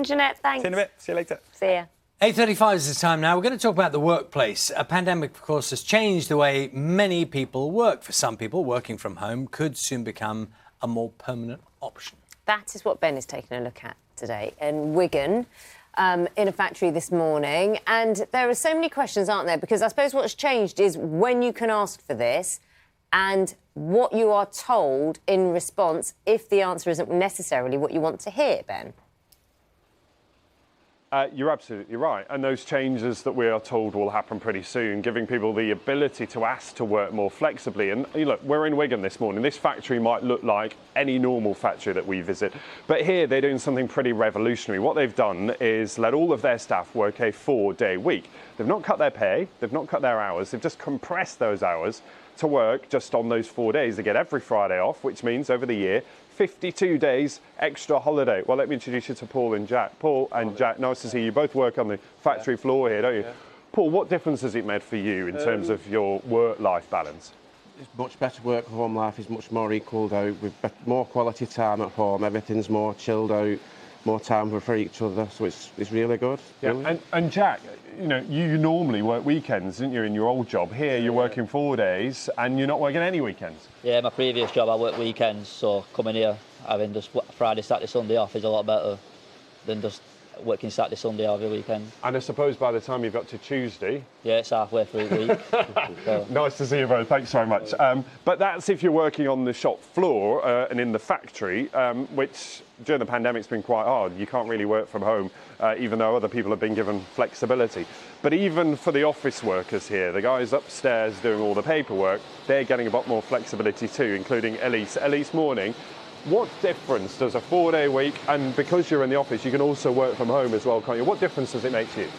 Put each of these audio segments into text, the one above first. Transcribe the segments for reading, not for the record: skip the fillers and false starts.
in, Jeanette. Thanks. See you in a bit. See you later. See ya. 8:35 is the time now. We're going to talk about the workplace. A pandemic, of course, has changed the way many people work. For some people, working from home could soon become a more permanent option. That is what Ben is taking a look at today in Wigan, in a factory this morning. And there are so many questions, aren't there? Because I suppose what's changed is when you can ask for this and what you are told in response if the answer isn't necessarily what you want to hear, Ben. You're absolutely right. And those changes that we are told will happen pretty soon, giving people the ability to ask to work more flexibly. And look, we're in Wigan this morning. This factory might look like any normal factory that we visit. But here they're doing something pretty revolutionary. What they've done is let all of their staff work a 4-day week. They've not cut their pay. They've not cut their hours. They've just compressed those hours to work just on those 4 days. They get every Friday off, which means over the year, 52 days extra holiday. Well, let me introduce you to Paul and Jack. Paul and Jack, nice to see you. You both work on the factory floor here, don't you? Yeah. Paul, what difference has it made for you in terms of your work-life balance? It's much better work. Home life is much more equalled out with more quality time at home. Everything's more chilled out, more time for each other. So it's really good. Yeah. Really. And Jack, you normally work weekends, didn't you, in your old job? Here you're working 4 days and you're not working any weekends. Yeah, my previous job I worked weekends, so coming here having just Friday, Saturday, Sunday off is a lot better than just working Saturday, Sunday every weekend. And I suppose by the time you've got to Tuesday... Yeah, it's halfway through the week. So. Nice to see you both, thanks very much. But that's if you're working on the shop floor and in the factory, which during the pandemic's been quite hard. You can't really work from home, even though other people have been given flexibility. But even for the office workers here, the guys upstairs doing all the paperwork, they're getting a lot more flexibility too, including Elise. Elise, morning. What difference does a 4-day week, and because you're in the office, you can also work from home as well, can't you? What difference does it make to you?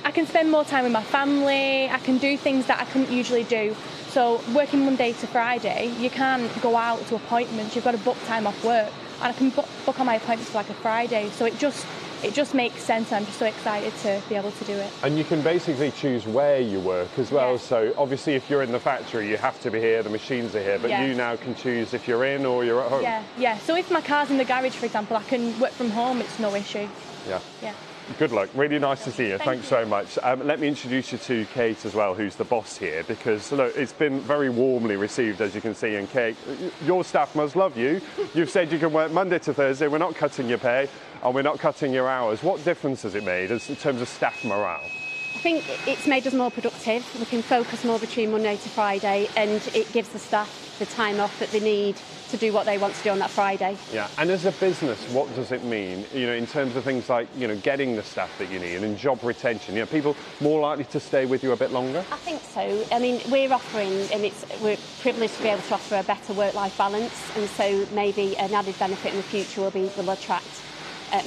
I can spend more time with my family, I can do things that I couldn't usually do. So working Monday to Friday, you can't go out to appointments, you've got to book time off work. And I can book on my appointments for like a Friday, so it just makes sense. I'm just so excited to be able to do it. And you can basically choose where you work as well. Yeah. So obviously if you're in the factory, you have to be here, the machines are here, but you now can choose if you're in or you're at home. Yeah. So if my car's in the garage, for example, I can work from home, it's no issue. Yeah. Good luck. Really nice to see you. Thanks so much. Let me introduce you to Kate as well, who's the boss here, because look, it's been very warmly received, as you can see. And Kate, your staff must love you. You've said you can work Monday to Thursday. We're not cutting your pay and we're not cutting your hours. What difference has it made in terms of staff morale? I think it's made us more productive. We can focus more between Monday to Friday, and it gives the staff the time off that they need to do what they want to do on that Friday. Yeah, and as a business, what does it mean, in terms of things like, getting the staff that you need and job retention? People more likely to stay with you a bit longer? I think so. I mean, we're offering, and we're privileged to be able to offer a better work-life balance, and so maybe an added benefit in the future will be we'll attract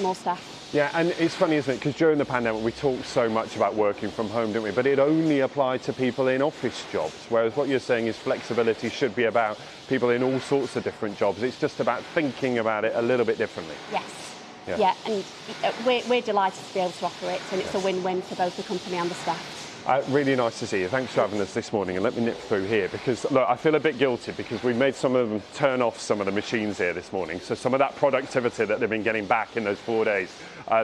more staff. Yeah, and it's funny, isn't it? Because during the pandemic, we talked so much about working from home, didn't we? But it only applied to people in office jobs, whereas what you're saying is flexibility should be about people in all sorts of different jobs. It's just about thinking about it a little bit differently. Yes. Yeah, and we're delighted to be able to offer it, and it's a win-win for both the company and the staff. Really nice to see you. Thanks for having us this morning, and let me nip through here because, look, I feel a bit guilty because we've made some of them turn off some of the machines here this morning. So some of that productivity that they've been getting back in those 4 days,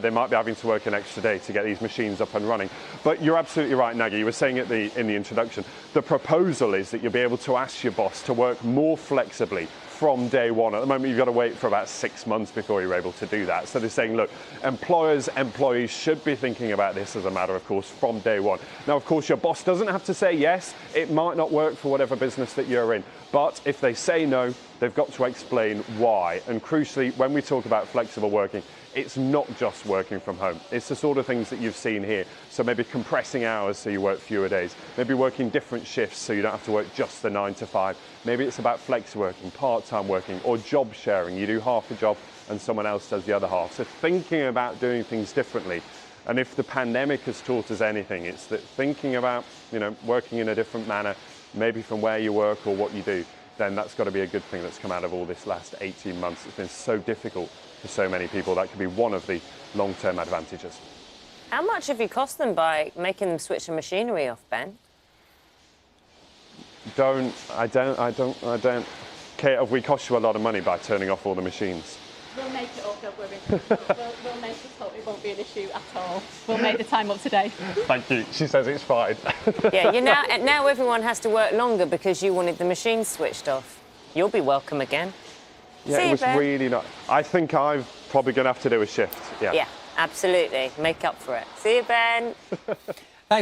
they might be having to work an extra day to get these machines up and running. But you're absolutely right, Nagy. You were saying in the introduction, the proposal is that you'll be able to ask your boss to work more flexibly from day one. At the moment, you've got to wait for about 6 months before you're able to do that. So they're saying, look, employees should be thinking about this as a matter of course from day one. Now, of course, your boss doesn't have to say yes. It might not work for whatever business that you're in. But if they say no, they've got to explain why. And crucially, when we talk about flexible working, it's not just working from home. It's the sort of things that you've seen here. So maybe compressing hours so you work fewer days. Maybe working different shifts so you don't have to work just the 9 to 5. Maybe it's about flex working, part-time working, or job sharing. You do half a job and someone else does the other half. So thinking about doing things differently. And if the pandemic has taught us anything, it's that thinking about, working in a different manner, maybe from where you work or what you do, then that's got to be a good thing that's come out of all this last 18 months. It's been so difficult for so many people. That could be one of the long-term advantages. How much have you cost them by making them switch the machinery off, Ben? I don't. Kate, have we cost you a lot of money by turning off all the machines? We'll make it up, don't worry. We'll make it up. It won't be an issue at all. We'll make the time up today. Thank you. She says it's fine. Yeah, now everyone has to work longer because you wanted the machine switched off. You'll be welcome again. Yeah, See it you, was Ben. really not. I think I'm probably going to have to do a shift. Yeah. Yeah, absolutely. Make up for it. See you, Ben.